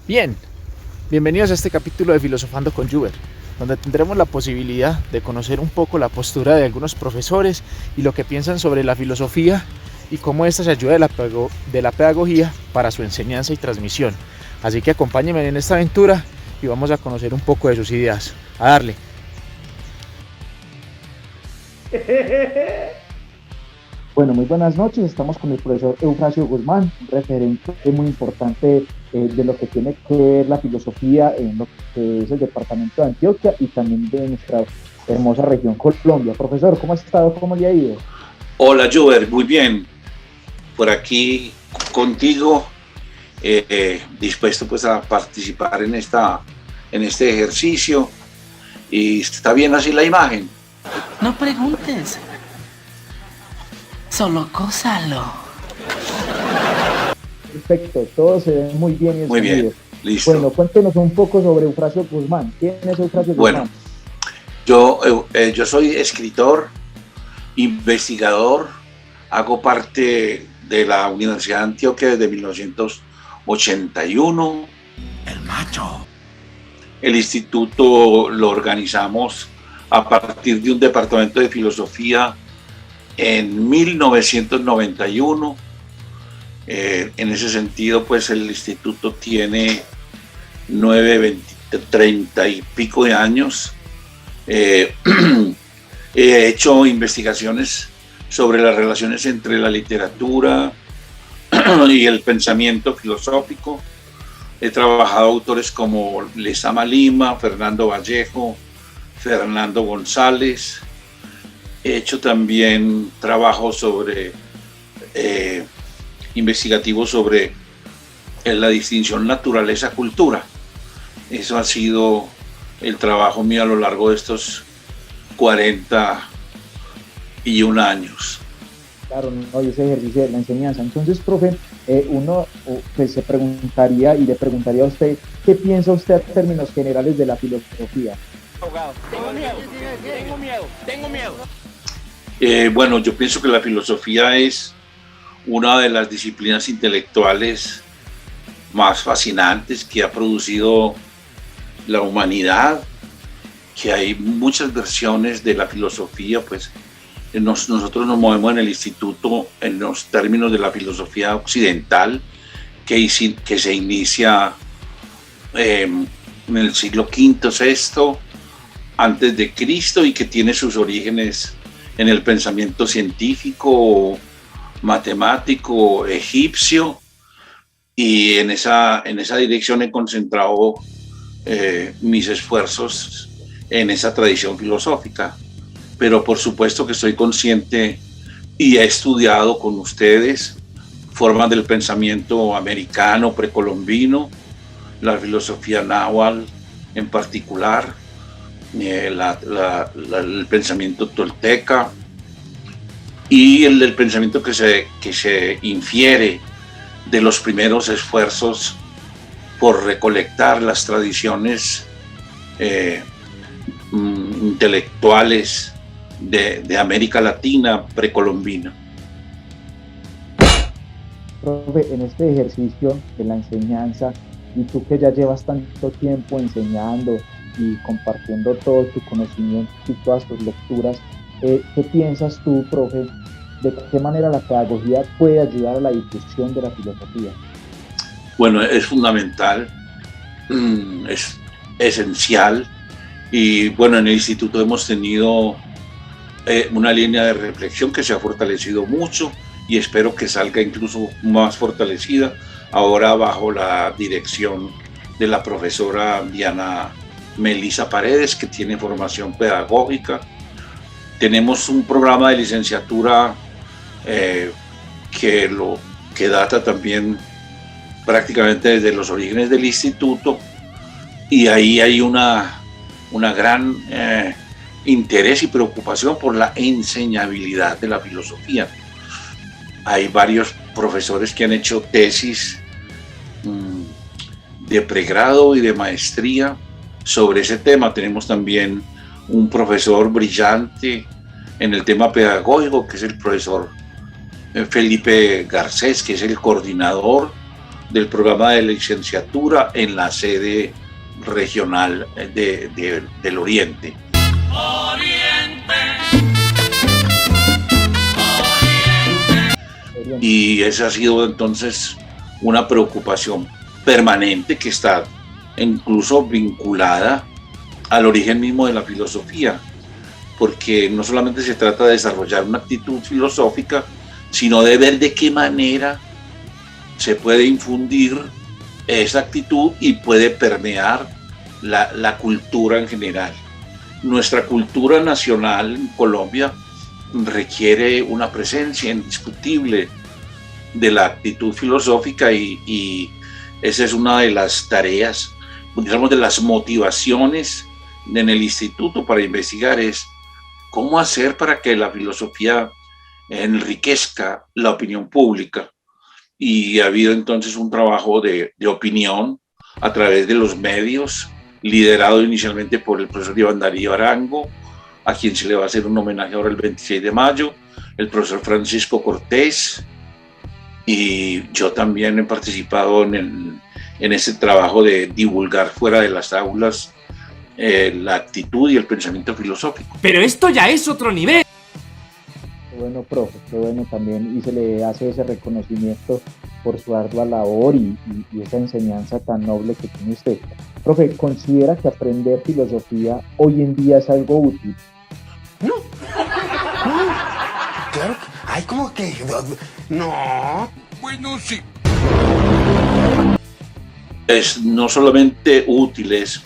Bien, bienvenidos a este capítulo de Filosofando con Juber, donde tendremos la posibilidad de conocer un poco la postura de algunos profesores y lo que piensan sobre la filosofía y cómo esta se ayuda de la pedagogía para su enseñanza y transmisión. Así que acompáñenme en esta aventura y vamos a conocer un poco de sus ideas. A darle. Bueno, muy buenas noches. Estamos con el profesor Eufrasio Guzmán, un referente muy importante de lo que tiene que ver la filosofía en lo que es el departamento de Antioquia y también de nuestra hermosa región Colombia. Profesor, ¿cómo ha estado? ¿Cómo le ha ido? Hola, Juber, muy bien. Por aquí contigo, dispuesto pues a participar en este ejercicio. Y está bien así la imagen. No preguntes. Solo gózalo. Perfecto, todo se ve muy bien y muy bien, listo. Bueno, cuéntenos un poco sobre Eufrasio Guzmán. ¿Quién es Eufrasio Guzmán? Bueno, yo soy escritor, investigador, hago parte de la Universidad de Antioquia desde 1981. El macho. El instituto lo organizamos a partir de un departamento de filosofía en 1991. En ese sentido, pues el instituto tiene 30 y pico de años. He hecho investigaciones sobre las relaciones entre la literatura y el pensamiento filosófico. He trabajado autores como Lezama Lima, Fernando Vallejo, Fernando González. He hecho también trabajo investigativo sobre la distinción naturaleza-cultura. Eso ha sido el trabajo mío a lo largo de estos 41 años. Claro, no, y ese ejercicio de la enseñanza. Entonces, profe, uno pues, se preguntaría y le preguntaría a usted, ¿qué piensa usted a términos generales de la filosofía? Tengo miedo. Bueno, yo pienso que la filosofía es una de las disciplinas intelectuales más fascinantes que ha producido la humanidad, que hay muchas versiones de la filosofía, pues nosotros nos movemos en el instituto en los términos de la filosofía occidental, que se inicia en el siglo V, VI, antes de Cristo, y que tiene sus orígenes en el pensamiento científico, matemático, egipcio, y en esa dirección he concentrado mis esfuerzos en esa tradición filosófica. Pero por supuesto que estoy consciente y he estudiado con ustedes formas del pensamiento americano, precolombino, la filosofía náhuatl en particular, el pensamiento tolteca y el pensamiento que se infiere de los primeros esfuerzos por recolectar las tradiciones intelectuales de América Latina precolombina. Profe, en este ejercicio de la enseñanza, y tú que ya llevas tanto tiempo enseñando y compartiendo todo tu conocimiento y todas tus lecturas, ¿qué piensas tú, profe, de qué manera la pedagogía puede ayudar a la difusión de la filosofía? Bueno, es fundamental, es esencial, y bueno, en el instituto hemos tenido una línea de reflexión que se ha fortalecido mucho y espero que salga incluso más fortalecida ahora bajo la dirección de la profesora Diana Melisa Paredes, que tiene formación pedagógica. Tenemos un programa de licenciatura que data también prácticamente desde los orígenes del instituto, y ahí hay una gran interés y preocupación por la enseñabilidad de la filosofía. Hay varios profesores que han hecho tesis de pregrado y de maestría sobre ese tema. Tenemos también un profesor brillante en el tema pedagógico, que es el profesor Felipe Garcés, que es el coordinador del programa de licenciatura en la sede regional del Oriente. Y esa ha sido entonces una preocupación permanente que está incluso vinculada al origen mismo de la filosofía, porque no solamente se trata de desarrollar una actitud filosófica, sino de ver de qué manera se puede infundir esa actitud y puede permear la cultura en general. Nuestra cultura nacional en Colombia requiere una presencia indiscutible de la actitud filosófica y esa es una de las tareas, digamos, de las motivaciones en el instituto para investigar, es cómo hacer para que la filosofía enriquezca la opinión pública. Y ha habido entonces un trabajo de opinión a través de los medios, liderado inicialmente por el profesor Iván Darío Arango, a quien se le va a hacer un homenaje ahora el 26 de mayo, el profesor Francisco Cortés, y yo también he participado en ese trabajo de divulgar fuera de las aulas la actitud y el pensamiento filosófico. Pero esto ya es otro nivel. Qué bueno, profe, qué bueno también, y se le hace ese reconocimiento por su ardua labor y esa enseñanza tan noble que tiene usted. Profe, ¿considera que aprender filosofía hoy en día es algo útil? No. Claro que... Ay, ¿cómo que? No. Bueno, sí. Es no solamente útil, es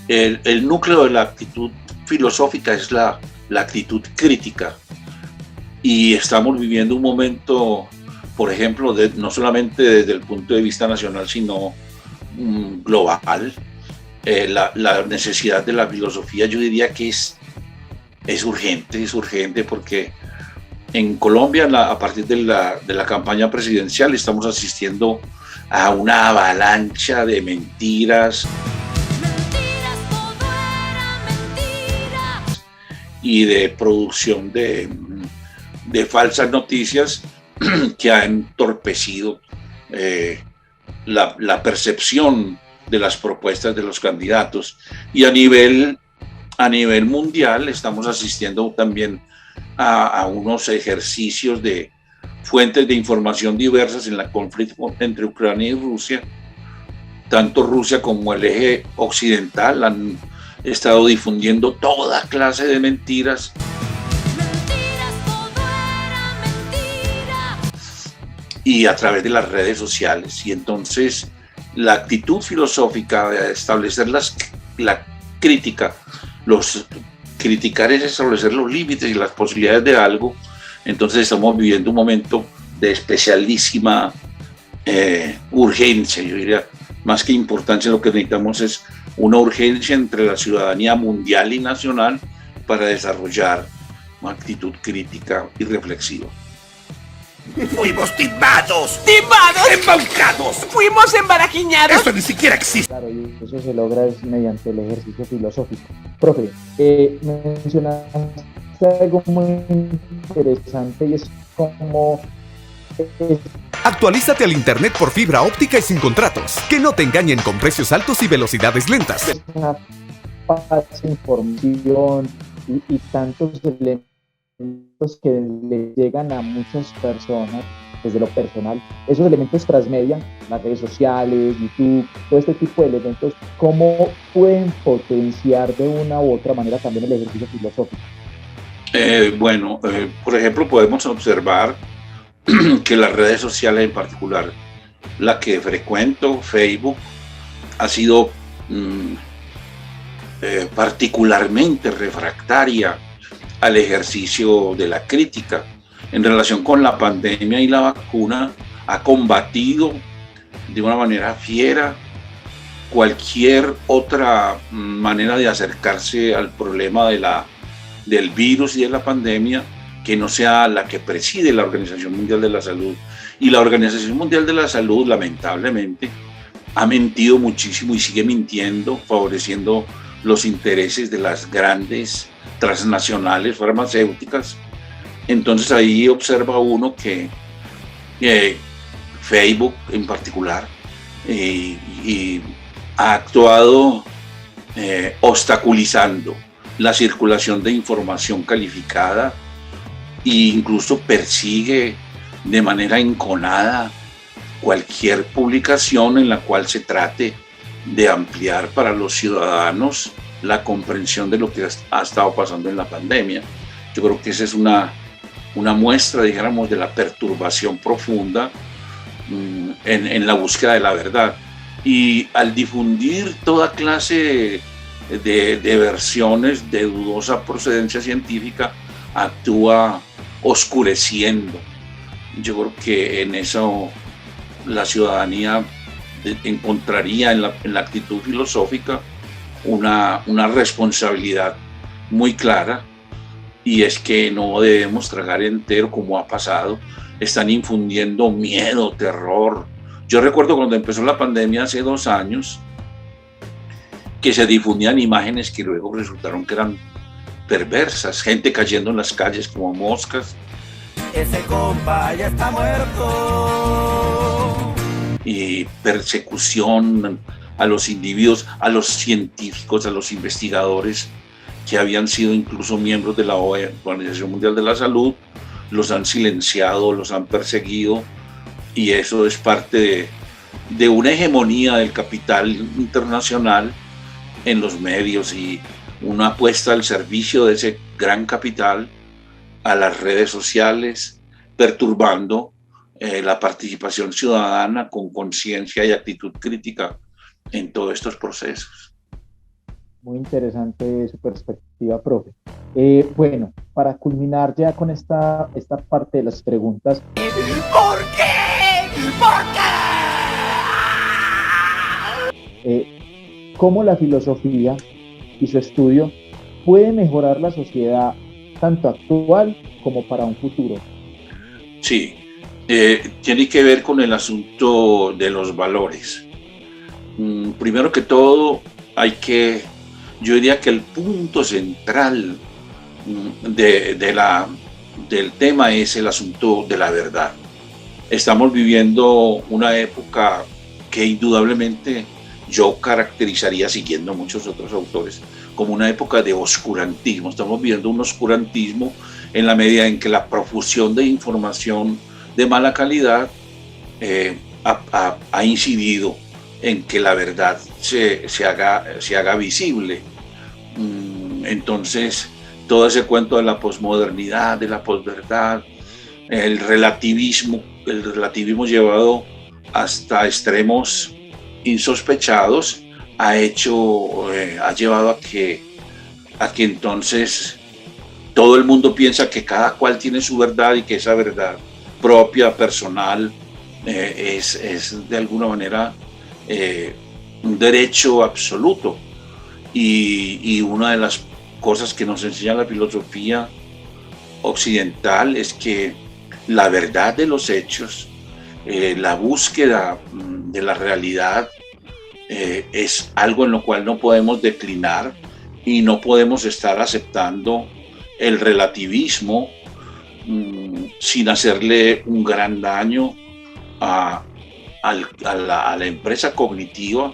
el núcleo de la actitud filosófica es la actitud crítica. Y estamos viviendo un momento, por ejemplo, no solamente desde el punto de vista nacional, sino global. La necesidad de la filosofía, yo diría que es urgente porque en Colombia, a partir de la campaña presidencial, estamos asistiendo a una avalancha de mentiras. Y de producción de falsas noticias que ha entorpecido la percepción de las propuestas de los candidatos. Y a nivel mundial estamos asistiendo también a unos ejercicios de fuentes de información diversas en el conflicto entre Ucrania y Rusia. Tanto Rusia como el eje occidental han estado difundiendo toda clase de mentiras. Y a través de las redes sociales. Y entonces la actitud filosófica de establecer la crítica, criticar es establecer los límites y las posibilidades de algo. Entonces estamos viviendo un momento de especialísima urgencia, yo diría, más que importancia, lo que necesitamos es una urgencia entre la ciudadanía mundial y nacional para desarrollar una actitud crítica y reflexiva. Fuimos timados. ¡Timados! ¡Embaucados! ¡Fuimos embarajiñados! Esto ni siquiera existe. Claro, y eso se logra es mediante el ejercicio filosófico. Profe, mencionaste algo muy interesante y es como... Actualízate al internet por fibra óptica y sin contratos. Que no te engañen con precios altos y velocidades lentas. Esa falsa información y tantos elementos que le llegan a muchas personas desde lo personal, esos elementos transmedia, las redes sociales, YouTube, todo este tipo de elementos, ¿cómo pueden potenciar de una u otra manera también el ejercicio filosófico? Por ejemplo, podemos observar que las redes sociales, en particular la que frecuento, Facebook, ha sido particularmente refractaria al ejercicio de la crítica. En relación con la pandemia y la vacuna, ha combatido de una manera fiera cualquier otra manera de acercarse al problema del virus y de la pandemia que no sea la que preside la Organización Mundial de la Salud. Y la Organización Mundial de la Salud, lamentablemente, ha mentido muchísimo y sigue mintiendo, favoreciendo los intereses de las grandes transnacionales farmacéuticas. Entonces ahí observa uno que Facebook en particular, y ha actuado obstaculizando la circulación de información calificada e incluso persigue de manera enconada cualquier publicación en la cual se trate de ampliar para los ciudadanos la comprensión de lo que ha estado pasando en la pandemia. Yo creo que esa es una muestra, dijéramos, de la perturbación profunda en la búsqueda de la verdad. Y al difundir toda clase de versiones de dudosa procedencia científica, actúa oscureciendo. Yo creo que en eso la ciudadanía encontraría en la actitud filosófica una responsabilidad muy clara, y es que no debemos tragar entero como ha pasado. Están infundiendo miedo, terror. Yo recuerdo cuando empezó la pandemia hace 2 años, que se difundían imágenes que luego resultaron que eran perversas, gente cayendo en las calles como moscas. Ese compa ya está muerto. Y persecución a los individuos, a los científicos, a los investigadores que habían sido incluso miembros de la Organización Mundial de la Salud. Los han silenciado, los han perseguido, y eso es parte de una hegemonía del capital internacional en los medios y una apuesta al servicio de ese gran capital a las redes sociales, perturbando la participación ciudadana con conciencia y actitud crítica en todos estos procesos. Muy interesante su perspectiva, profe. Bueno, para culminar ya con esta parte de las preguntas. ¿Por qué? ¿Por qué? ¿Cómo la filosofía y su estudio puede mejorar la sociedad tanto actual como para un futuro? Sí, tiene que ver con el asunto de los valores. Primero que todo, yo diría que el punto central del tema es el asunto de la verdad. Estamos viviendo una época que indudablemente yo caracterizaría, siguiendo muchos otros autores, como una época de oscurantismo. Estamos viviendo un oscurantismo en la medida en que la profusión de información de mala calidad ha incidido en que la verdad se haga visible. Entonces, todo ese cuento de la posmodernidad, de la posverdad, el relativismo llevado hasta extremos insospechados, ha llevado a que entonces todo el mundo piensa que cada cual tiene su verdad y que esa verdad propia, personal, es de alguna manera un derecho absoluto. Y una de las cosas que nos enseña la filosofía occidental es que la verdad de los hechos, la búsqueda de la realidad, es algo en lo cual no podemos declinar y no podemos estar aceptando el relativismo sin hacerle un gran daño a la empresa cognitiva.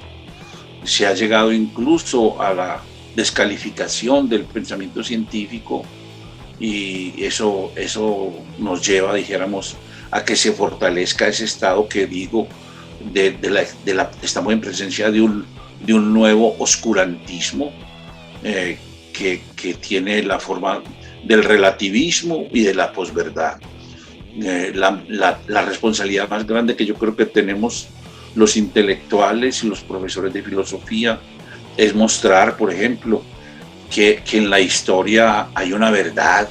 Se ha llegado incluso a la descalificación del pensamiento científico, y eso nos lleva, dijéramos, a que se fortalezca ese estado que digo, estamos en presencia de un nuevo oscurantismo que tiene la forma del relativismo y de la posverdad. La responsabilidad más grande que yo creo que tenemos los intelectuales y los profesores de filosofía es mostrar, por ejemplo, que en la historia hay una verdad,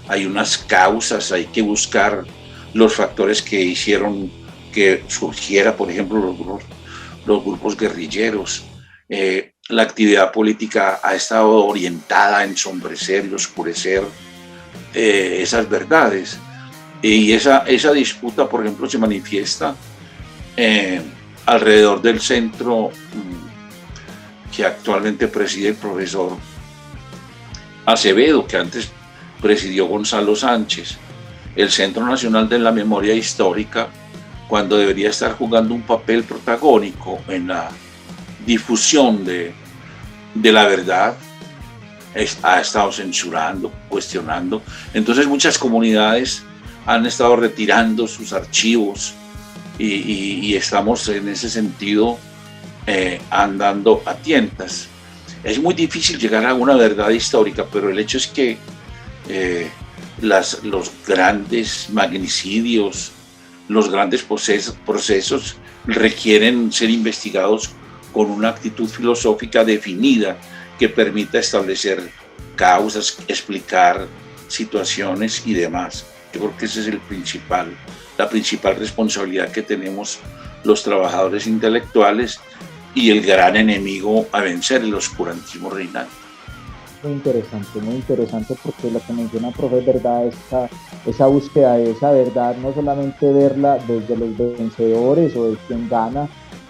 hay unas causas, hay que buscar los factores que hicieron que surgiera, por ejemplo, los grupos guerrilleros. La actividad política ha estado orientada a ensombrecer y oscurecer esas verdades. Y esa disputa, por ejemplo, se manifiesta alrededor del centro que actualmente preside el profesor Acevedo, que antes presidió Gonzalo Sánchez, el Centro Nacional de la Memoria Histórica, cuando debería estar jugando un papel protagónico en la difusión de la verdad, ha estado censurando, cuestionando. Entonces muchas comunidades han estado retirando sus archivos y estamos en ese sentido andando a tientas. Es muy difícil llegar a una verdad histórica, pero el hecho es que los grandes magnicidios, los grandes procesos requieren ser investigados con una actitud filosófica definida que permita establecer causas, explicar situaciones y demás. Yo creo que esa es la principal responsabilidad que tenemos los trabajadores intelectuales y el gran enemigo a vencer, el oscurantismo reinante. Muy interesante porque lo que menciona, profe, es verdad, esa búsqueda de esa verdad, no solamente verla desde los vencedores o de quien gana,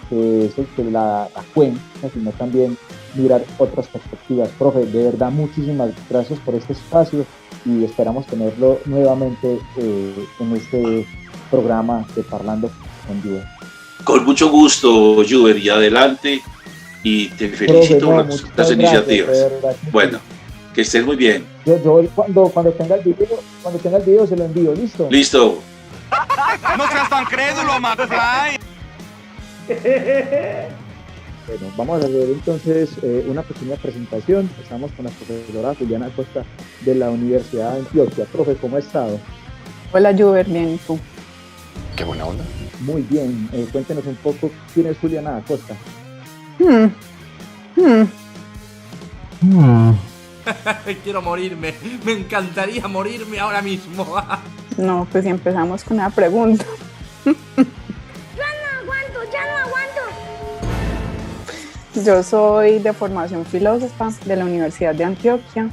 que es el que la cuenta, sino también mirar otras perspectivas. Profe, de verdad, muchísimas gracias por este espacio y esperamos tenerlo nuevamente en este programa de Parlando con Juber. Con mucho gusto, Juber, y adelante, y te felicito por las iniciativas. Bueno, que estés muy bien. Yo cuando tenga el video se lo envío, ¿listo? Listo. No seas tan crédulo, McFly. Bueno, vamos a hacer entonces una pequeña presentación. Estamos con la profesora Juliana Acosta de la Universidad de Antioquia. Profe, ¿cómo ha estado? Hola, Juber, bien, ¿y tú? Qué buena onda. Muy bien, cuéntenos un poco quién es Juliana Acosta. Quiero morirme. Me encantaría morirme ahora mismo. No, pues si empezamos con una pregunta. Ya no aguanto. Yo soy de formación filósofa de la Universidad de Antioquia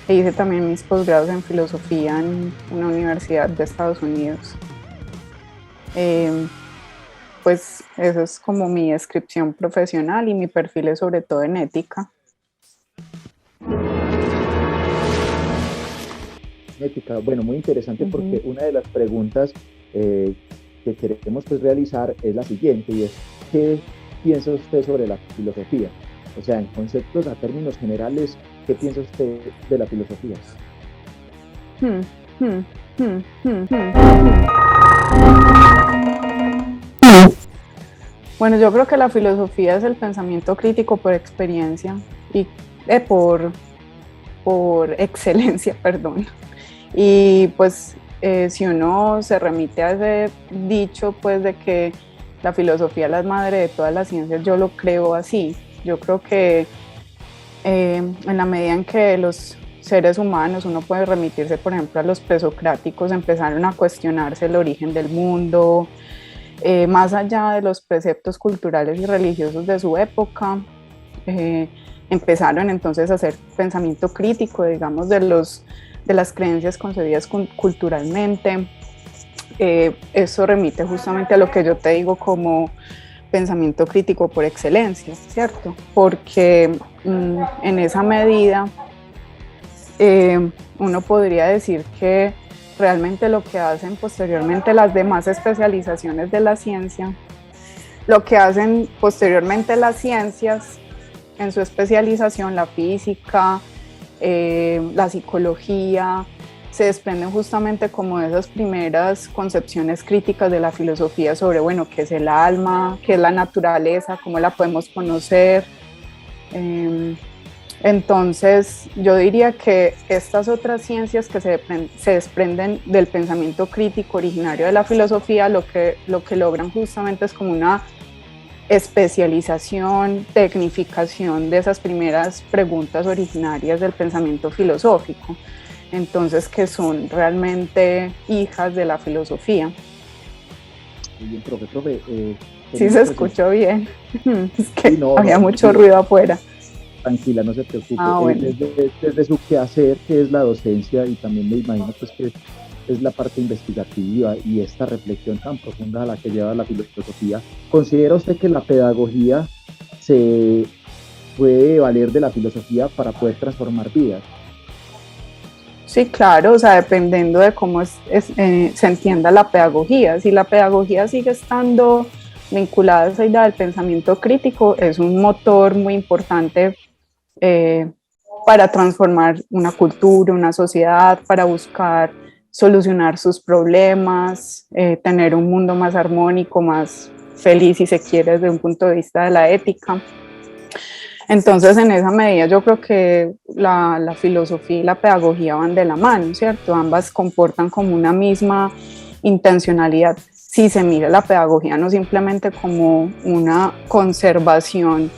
e hice también mis posgrados en filosofía en una universidad de Estados Unidos. Pues eso es como mi descripción profesional y mi perfil es sobre todo en ética. Ética, bueno, muy interesante porque una de las preguntas que queremos pues realizar es la siguiente y es ¿qué piensa usted sobre la filosofía? O sea, en conceptos, a términos generales, ¿qué piensa usted de la filosofía? Bueno, yo creo que la filosofía es el pensamiento crítico por experiencia y por excelencia, perdón. Y pues si uno se remite a ese dicho pues de que la filosofía es la madre de todas las ciencias, yo lo creo así. Yo creo que en la medida en que los seres humanos, uno puede remitirse por ejemplo a los presocráticos, empezaron a cuestionarse el origen del mundo, más allá de los preceptos culturales y religiosos de su época, empezaron entonces a hacer pensamiento crítico, digamos, de las creencias concebidas culturalmente. Eso remite justamente a lo que yo te digo como pensamiento crítico por excelencia, ¿cierto? Porque en esa medida uno podría decir que realmente lo que hacen posteriormente las demás especializaciones de la ciencia, lo que hacen posteriormente las ciencias en su especialización, la física, la psicología, se desprenden justamente como de esas primeras concepciones críticas de la filosofía sobre, bueno, qué es el alma, qué es la naturaleza, cómo la podemos conocer. Entonces, yo diría que estas otras ciencias que se desprenden del pensamiento crítico originario de la filosofía, lo que logran justamente es como una especialización, tecnificación de esas primeras preguntas originarias del pensamiento filosófico. Entonces, que son realmente hijas de la filosofía. Muy bien, profe. Sí se escuchó bien. Es que sí, había mucho ruido afuera. Tranquila, no se preocupe. Bueno. Desde su quehacer, que es la docencia, y también me imagino pues, que es la parte investigativa y esta reflexión tan profunda a la que lleva la filosofía, ¿considera usted que la pedagogía se puede valer de la filosofía para poder transformar vidas? Sí, claro, o sea, dependiendo de cómo se entienda la pedagogía. Si la pedagogía sigue estando vinculada a esa idea del pensamiento crítico, es un motor muy importante eh, para transformar una cultura, una sociedad, para buscar solucionar sus problemas, tener un mundo más armónico, más feliz, si se quiere, desde un punto de vista de la ética. Entonces, en esa medida, yo creo que la filosofía y la pedagogía van de la mano, ¿cierto? Ambas comportan como una misma intencionalidad. Si se mira la pedagogía no simplemente como una conservación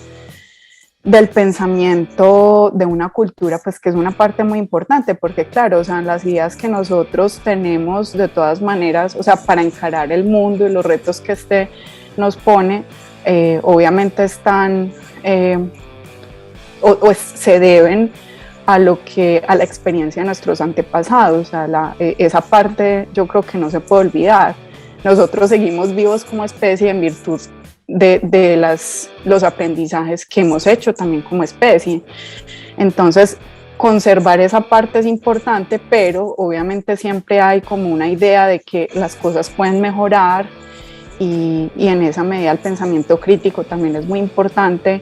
del pensamiento de una cultura, pues que es una parte muy importante, porque claro, o sea, las ideas que nosotros tenemos de todas maneras, o sea, para encarar el mundo y los retos que este nos pone, obviamente están se deben a la experiencia de nuestros antepasados, esa parte yo creo que no se puede olvidar. Nosotros seguimos vivos como especie en virtud de los aprendizajes que hemos hecho también como especie. Entonces, conservar esa parte es importante, pero obviamente siempre hay como una idea de que las cosas pueden mejorar y en esa medida el pensamiento crítico también es muy importante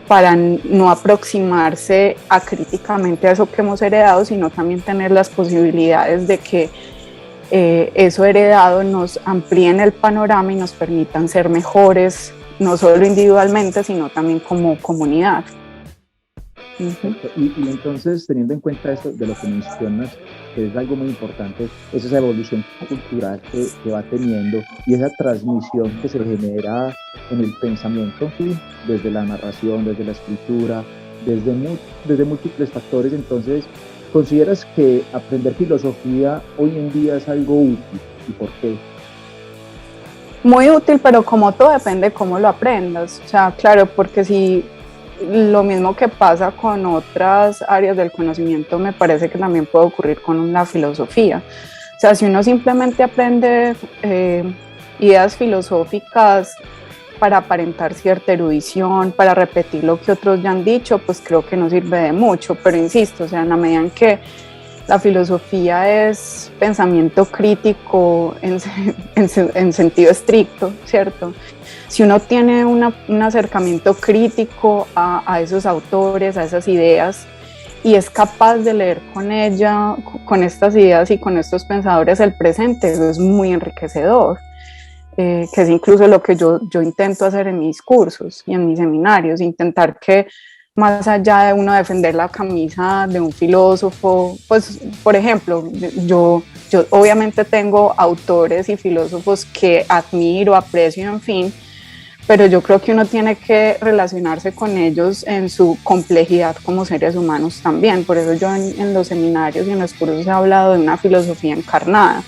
para no aproximarse acríticamente a eso que hemos heredado, sino también tener las posibilidades de que eso heredado nos amplíen el panorama y nos permitan ser mejores, no solo individualmente, sino también como comunidad. Y entonces, teniendo en cuenta esto de lo que mencionas, que es algo muy importante, es esa evolución cultural que va teniendo y esa transmisión que se genera en el pensamiento, ¿sí? Desde la narración, desde la escritura, desde múltiples factores. Entonces, ¿consideras que aprender filosofía hoy en día es algo útil? ¿Y por qué? Muy útil, pero como todo depende de cómo lo aprendas. O sea, claro, porque si lo mismo que pasa con otras áreas del conocimiento, me parece que también puede ocurrir con la filosofía. O sea, si uno simplemente aprende ideas filosóficas para aparentar cierta erudición, para repetir lo que otros ya han dicho, pues creo que no sirve de mucho. Pero insisto, o sea, en la medida en que la filosofía es pensamiento crítico en sentido estricto, ¿cierto? Si uno tiene un acercamiento crítico a esos autores, a esas ideas, y es capaz de leer con ella, con estas ideas y con estos pensadores el presente, eso es muy enriquecedor, que es incluso lo que yo intento hacer en mis cursos y en mis seminarios, intentar que más allá de uno defender la camisa de un filósofo, pues por ejemplo, yo obviamente tengo autores y filósofos que admiro, aprecio, en fin, pero yo creo que uno tiene que relacionarse con ellos en su complejidad como seres humanos también. Por eso yo en los seminarios y en los cursos he hablado de una filosofía encarnada,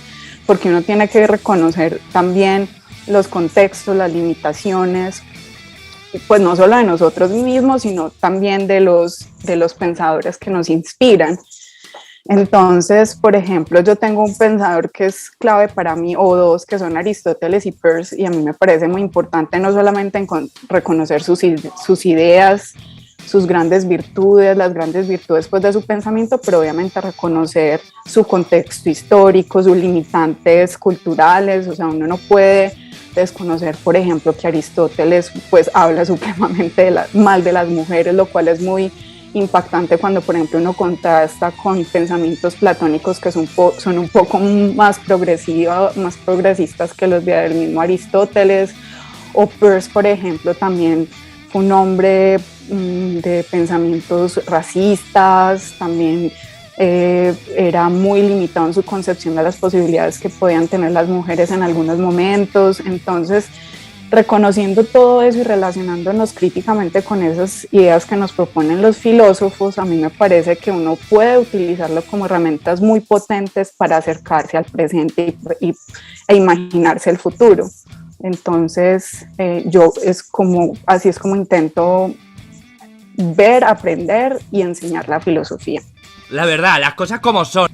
porque uno tiene que reconocer también los contextos, las limitaciones, pues no solo de nosotros mismos, sino también de los pensadores que nos inspiran. Entonces, por ejemplo, yo tengo un pensador que es clave para mí, o dos, que son Aristóteles y Peirce, y a mí me parece muy importante no solamente reconocer sus ideas, sus grandes virtudes, las grandes virtudes pues, de su pensamiento, pero obviamente reconocer su contexto histórico, sus limitantes culturales. O sea, uno no puede desconocer, por ejemplo, que Aristóteles pues habla supremamente mal de las mujeres, lo cual es muy impactante cuando, por ejemplo, uno contrasta con pensamientos platónicos que son un poco más progresistas que los del mismo Aristóteles. O Peirce, por ejemplo, también fue un hombre de pensamientos racistas, también era muy limitado en su concepción de las posibilidades que podían tener las mujeres en algunos momentos. Entonces, reconociendo todo eso y relacionándonos críticamente con esas ideas que nos proponen los filósofos, a mí me parece que uno puede utilizarlo como herramientas muy potentes para acercarse al presente e imaginarse el futuro. Entonces, así es como intento ver, aprender y enseñar la filosofía. La verdad, las cosas como son.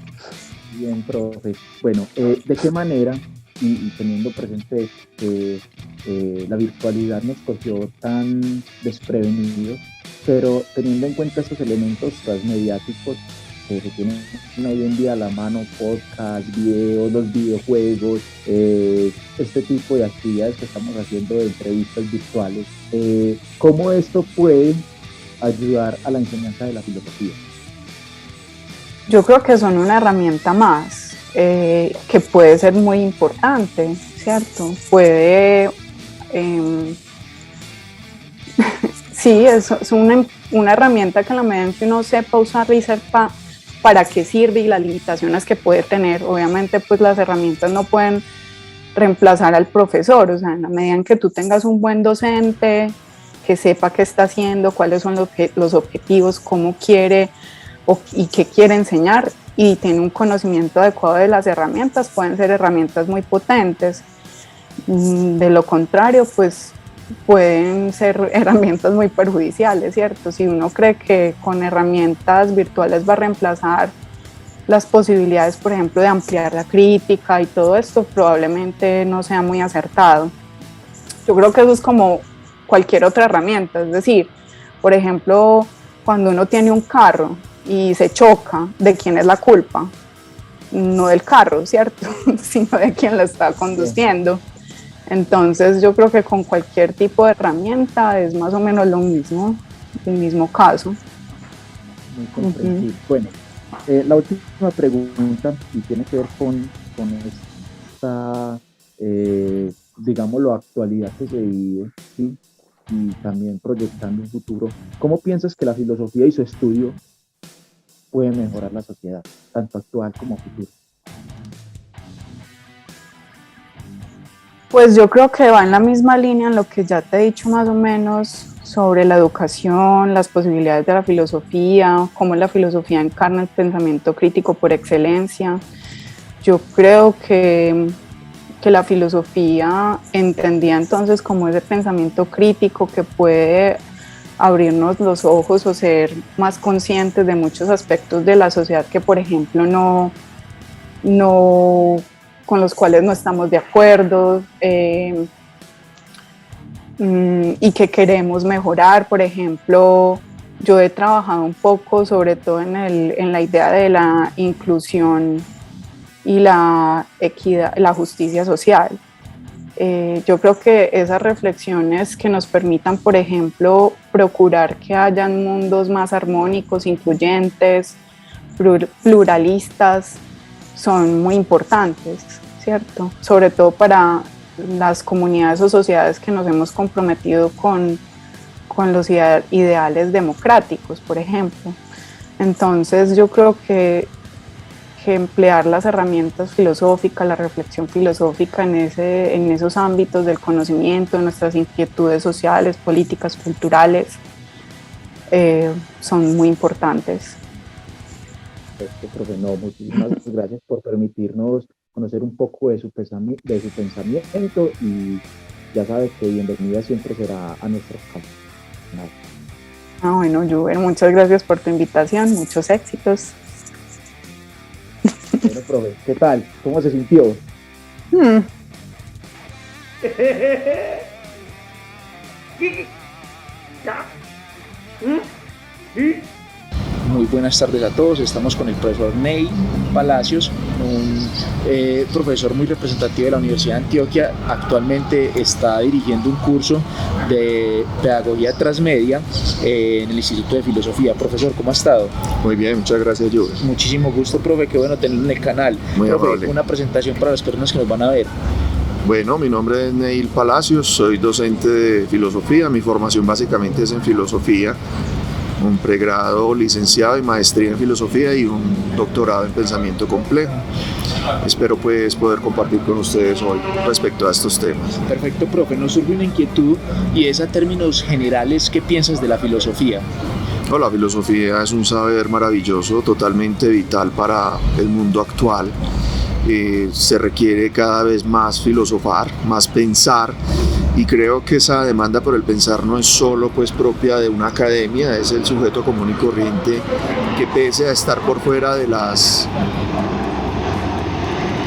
Bien, profe. Bueno, ¿de qué manera, y teniendo presente que la virtualidad nos cogió tan desprevenidos, pero teniendo en cuenta estos elementos transmediáticos, que se tienen hoy en día a la mano, podcast, videos, los videojuegos, este tipo de actividades que estamos haciendo de entrevistas virtuales, ¿cómo esto puede ayudar a la enseñanza de la filosofía? Yo creo que son una herramienta más que puede ser muy importante, ¿cierto? Puede... sí, es una herramienta que en la medida en que uno sepa usar y sepa para qué sirve y las limitaciones que puede tener. Obviamente, pues las herramientas no pueden reemplazar al profesor, o sea, en la medida en que tú tengas un buen docente que sepa qué está haciendo, cuáles son los objetivos, cómo quiere y qué quiere enseñar, y tiene un conocimiento adecuado de las herramientas, pueden ser herramientas muy potentes. De lo contrario, pues pueden ser herramientas muy perjudiciales, ¿cierto? Si uno cree que con herramientas virtuales va a reemplazar las posibilidades, por ejemplo, de ampliar la crítica y todo esto, probablemente no sea muy acertado. Yo creo que eso es como cualquier otra herramienta, es decir, por ejemplo, cuando uno tiene un carro y se choca, ¿de quién es la culpa? No del carro, ¿cierto? Sino de quien lo está conduciendo. Entonces yo creo que con cualquier tipo de herramienta es más o menos lo mismo, el mismo caso. Muy comprensible. Bueno, la última pregunta, y tiene que ver con esta, digámoslo, actualidad que se vive, ¿sí? Y también proyectando un futuro. ¿Cómo piensas que la filosofía y su estudio puede mejorar la sociedad, tanto actual como futura? Pues yo creo que va en la misma línea en lo que ya te he dicho más o menos sobre la educación, las posibilidades de la filosofía, cómo la filosofía encarna el pensamiento crítico por excelencia. Yo creo que la filosofía entendía entonces como ese pensamiento crítico que puede abrirnos los ojos o ser más conscientes de muchos aspectos de la sociedad que, por ejemplo, no con los cuales no estamos de acuerdo y que queremos mejorar. Por ejemplo, yo he trabajado un poco sobre todo en la idea de la inclusión y la equidad, la justicia social. Yo creo que esas reflexiones que nos permitan, por ejemplo, procurar que hayan mundos más armónicos, incluyentes, pluralistas, son muy importantes, ¿cierto? Sobre todo para las comunidades o sociedades que nos hemos comprometido con los ideales democráticos, por ejemplo. Entonces yo creo que emplear las herramientas filosóficas, la reflexión filosófica en esos ámbitos del conocimiento, de nuestras inquietudes sociales, políticas, culturales, son muy importantes. Profe, no, muchísimas gracias por permitirnos conocer un poco de su pensamiento, y ya sabes que bienvenida siempre será a nuestro canal. Bueno, Juber, muchas gracias por tu invitación, muchos éxitos. Bueno, profe, ¿qué tal? ¿Cómo se sintió? Muy buenas tardes a todos, estamos con el profesor Neil Palacios, un profesor muy representativo de la Universidad de Antioquia. Actualmente está dirigiendo un curso de pedagogía transmedia en el Instituto de Filosofía. Profesor, ¿cómo ha estado? Muy bien, muchas gracias, Juber. Muchísimo gusto, profe, qué bueno tenerlo en el canal. Muy profe, amable. Una presentación para las personas que nos van a ver. Bueno, mi nombre es Neil Palacios, soy docente de filosofía, mi formación básicamente es en filosofía, un pregrado, licenciado y maestría en filosofía y un doctorado en pensamiento complejo. Espero pues poder compartir con ustedes hoy respecto a estos temas. Perfecto, profe, nos surge una inquietud y es a términos generales, ¿qué piensas de la filosofía? No, la filosofía es un saber maravilloso, totalmente vital para el mundo actual. Se requiere cada vez más filosofar, más pensar, y creo que esa demanda por el pensar no es solo pues propia de una academia, es el sujeto común y corriente que, pese a estar por fuera de las...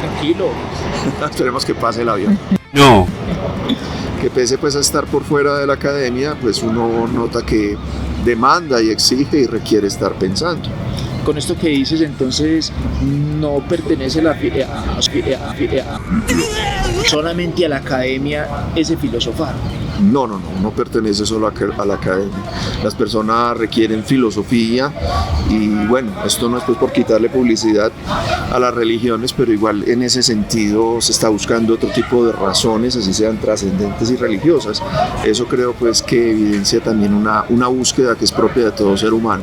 Tranquilo. Esperemos que pase el avión. No. Que pese pues a estar por fuera de la academia, pues uno nota que demanda y exige y requiere estar pensando. Con esto que dices, entonces no pertenece solamente a la academia ese filosofar. No pertenece solo a la academia. Las personas requieren filosofía y bueno, esto no es pues por quitarle publicidad a las religiones, pero igual en ese sentido se está buscando otro tipo de razones, así sean trascendentes y religiosas. Eso creo pues que evidencia también una búsqueda que es propia de todo ser humano.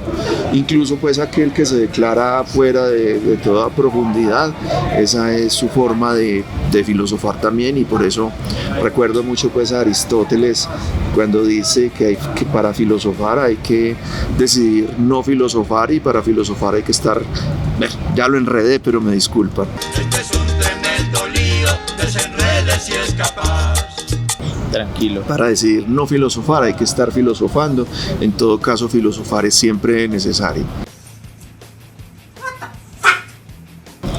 Incluso pues aquel que se declara fuera de toda profundidad, esa es su forma de filosofar también, y por eso recuerdo mucho pues a Aristóteles cuando dice que para filosofar hay que decidir no filosofar, y para filosofar hay que estar, ya lo enredé, pero me disculpan. Este es un tremendo lío, desenrede si es capaz. Tranquilo. Para decidir no filosofar hay que estar filosofando. En todo caso, filosofar es siempre necesario.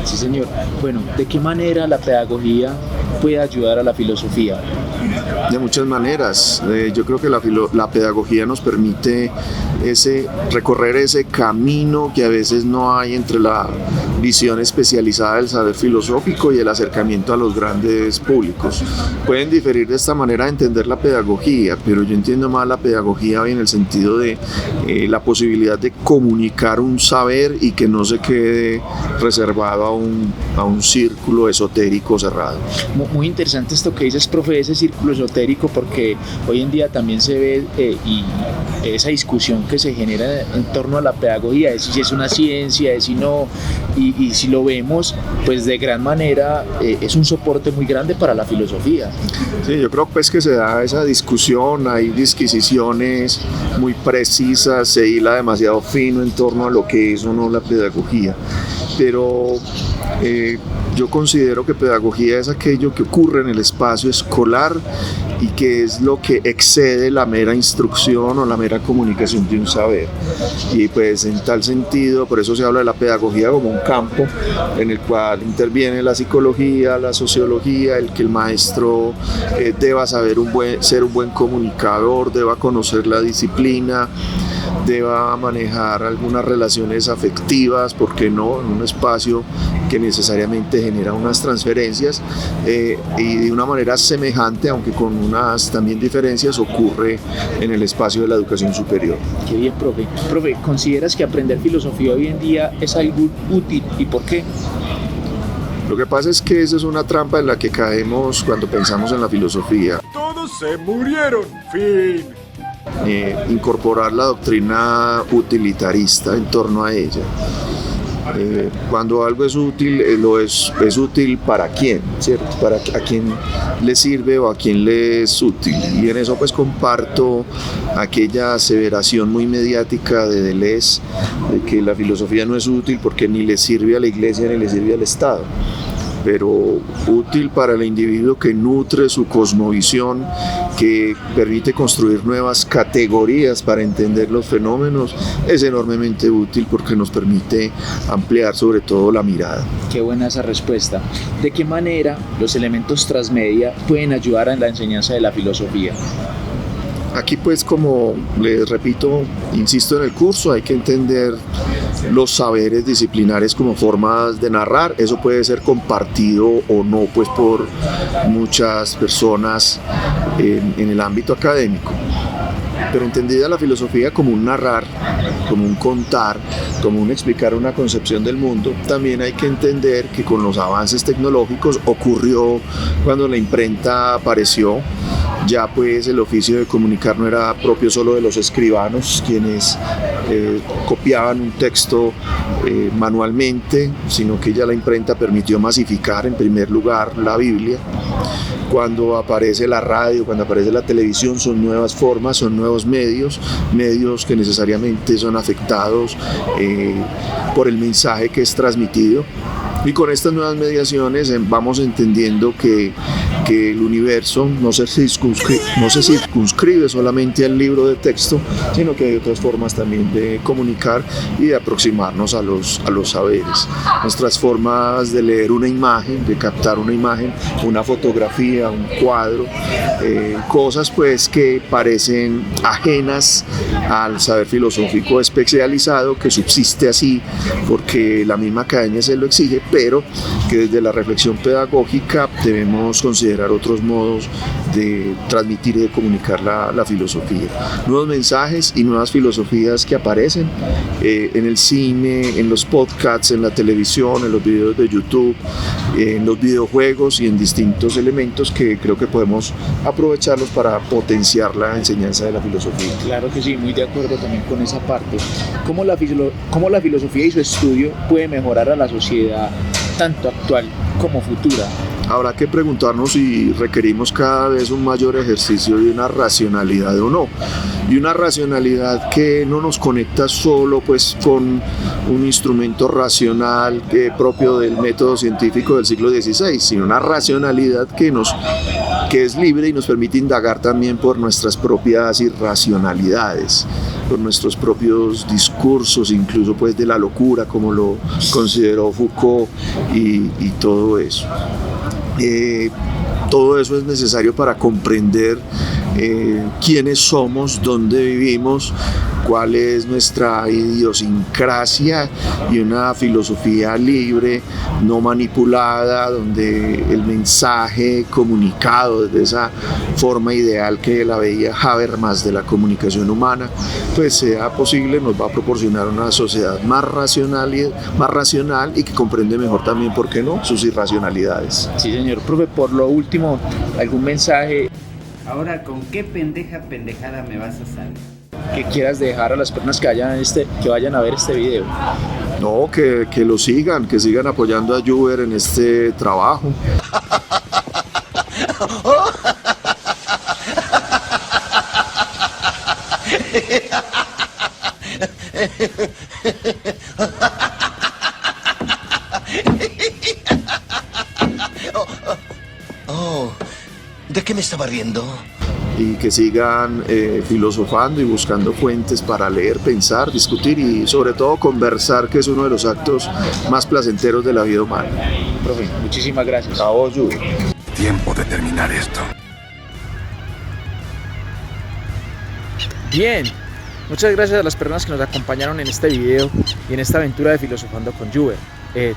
Sí, señor. Bueno, ¿de qué manera la pedagogía puede ayudar a la filosofía? De muchas maneras. Yo creo que la pedagogía nos permite recorrer ese camino que a veces no hay entre la visión especializada del saber filosófico y el acercamiento a los grandes públicos. Pueden diferir de esta manera de entender la pedagogía, pero yo entiendo más la pedagogía hoy en el sentido de la posibilidad de comunicar un saber y que no se quede reservado a un círculo esotérico cerrado. Muy interesante esto que dices, profe, ese círculo esotérico, porque hoy en día también se ve y esa discusión que se genera en torno a la pedagogía, es si es una ciencia, es si no, y si lo vemos, pues de gran manera es un soporte muy grande para la filosofía. Sí, yo creo pues que se da esa discusión, hay disquisiciones muy precisas, se hila demasiado fino en torno a lo que es o no la pedagogía, pero yo considero que pedagogía es aquello que ocurre en el espacio escolar y que es lo que excede la mera instrucción o la mera comunicación de un saber. Y pues en tal sentido, por eso se habla de la pedagogía como un campo en el cual interviene la psicología, la sociología, el que el maestro deba saber ser un buen comunicador, deba conocer la disciplina, deba manejar algunas relaciones afectivas, ¿por qué no?, en un espacio que necesariamente genera unas transferencias y de una manera semejante, aunque con unas también diferencias, ocurre en el espacio de la educación superior. Qué bien, profe. Profe, ¿consideras que aprender filosofía hoy en día es algo útil y por qué? Lo que pasa es que esa es una trampa en la que caemos cuando pensamos en la filosofía. Todos se murieron, fin. Incorporar la doctrina utilitarista en torno a ella. Cuando algo es útil, es útil para quién, ¿cierto? A quién le sirve o a quién le es útil. Y en eso pues comparto aquella aseveración muy mediática de Deleuze, de que la filosofía no es útil porque ni le sirve a la iglesia ni le sirve al Estado, pero útil para el individuo que nutre su cosmovisión, que permite construir nuevas categorías para entender los fenómenos, es enormemente útil porque nos permite ampliar sobre todo la mirada. Qué buena esa respuesta. ¿De qué manera los elementos transmedia pueden ayudar en la enseñanza de la filosofía? Aquí pues, como les repito, insisto en el curso, hay que entender los saberes disciplinares como formas de narrar. Eso puede ser compartido o no pues por muchas personas en el ámbito académico, pero entendida la filosofía como un narrar, como un contar, como un explicar una concepción del mundo, también hay que entender que con los avances tecnológicos ocurrió cuando la imprenta apareció. Ya pues el oficio de comunicar no era propio solo de los escribanos, quienes copiaban un texto manualmente, sino que ya la imprenta permitió masificar en primer lugar la Biblia. Cuando aparece la radio, cuando aparece la televisión, son nuevas formas, son nuevos medios que necesariamente son afectados por el mensaje que es transmitido. Y con estas nuevas mediaciones vamos entendiendo que que el universo no se circunscribe solamente al libro de texto, sino que hay otras formas también de comunicar y de aproximarnos a los saberes. Nuestras formas de leer una imagen, de captar una imagen, una fotografía, un cuadro, cosas pues que parecen ajenas al saber filosófico especializado que subsiste así porque la misma academia se lo exige, pero que desde la reflexión pedagógica debemos considerar otros modos de transmitir y de comunicar la filosofía. Nuevos mensajes y nuevas filosofías que aparecen en el cine, en los podcasts, en la televisión, en los videos de YouTube, en los videojuegos y en distintos elementos que creo que podemos aprovecharlos para potenciar la enseñanza de la filosofía. Claro que sí, muy de acuerdo también con esa parte. ¿Cómo la filosofía y su estudio puede mejorar a la sociedad tanto actual como futura? Habrá que preguntarnos si requerimos cada vez un mayor ejercicio de una racionalidad o no, y una racionalidad que no nos conecta solo pues con un instrumento racional propio del método científico del siglo XVI, sino una racionalidad que es libre y nos permite indagar también por nuestras propias irracionalidades, por nuestros propios discursos, incluso pues de la locura, como lo consideró Foucault y todo eso. Todo eso es necesario para comprender quiénes somos, dónde vivimos, cuál es nuestra idiosincrasia, y una filosofía libre, no manipulada, donde el mensaje comunicado desde esa forma ideal que la veía Habermas de la comunicación humana, pues sea posible, nos va a proporcionar una sociedad más racional y que comprende mejor también, ¿por qué no?, sus irracionalidades. Sí, señor. Profe, por lo último, ¿algún mensaje Ahora, ¿con qué pendejada me vas a salir? que quieras dejar a las personas que vayan a ver este video? No, que lo sigan, que sigan apoyando a Juber en este trabajo. ¿De qué me estaba riendo? Y que sigan filosofando y buscando fuentes para leer, pensar, discutir y sobre todo conversar, que es uno de los actos más placenteros de la vida humana. Profe, muchísimas gracias. A vos, Juber. Tiempo de terminar esto. Bien, muchas gracias a las personas que nos acompañaron en este video y en esta aventura de Filosofando con Juber.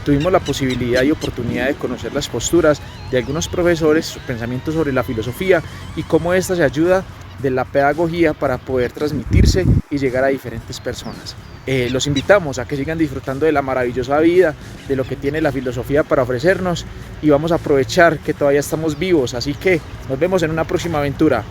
Tuvimos la posibilidad y oportunidad de conocer las posturas de algunos profesores, su pensamiento sobre la filosofía y cómo ésta se ayuda de la pedagogía para poder transmitirse y llegar a diferentes personas. Los invitamos a que sigan disfrutando de la maravillosa vida, de lo que tiene la filosofía para ofrecernos, y vamos a aprovechar que todavía estamos vivos, así que nos vemos en una próxima aventura.